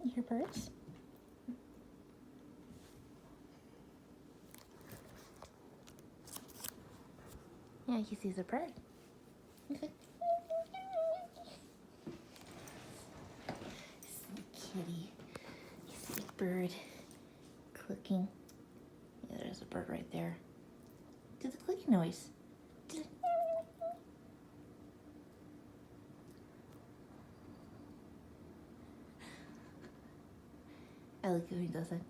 You hear birds? Yeah, he sees a bird. He's like, sweet kitty. Sweet bird. Clicking. Yeah, there's a bird right there. Do the clicking noise. I like it when he does that.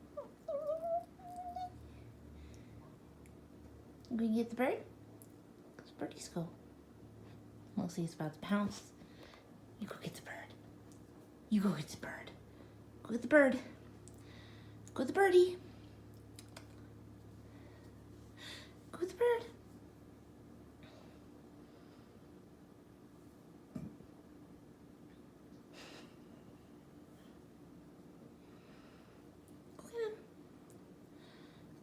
You gonna get the bird? Because birdies go. We'll see, he's about to pounce. You go get the bird. You go get the bird. Go get the bird. Go get the birdie. Go get the bird. Go get him.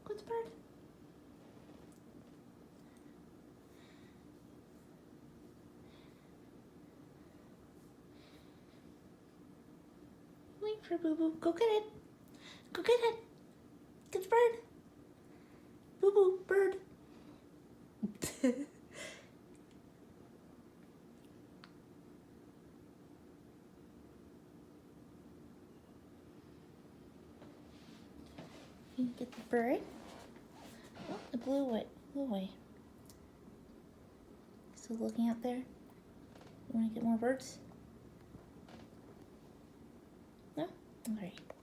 Go get the bird. Wait for Boo Boo. Go get it. Go get it. Get the bird. Boo Boo, bird. You get the bird. Oh, it blew away. Blew away. Still looking out there? You want to get more birds? No? Alright.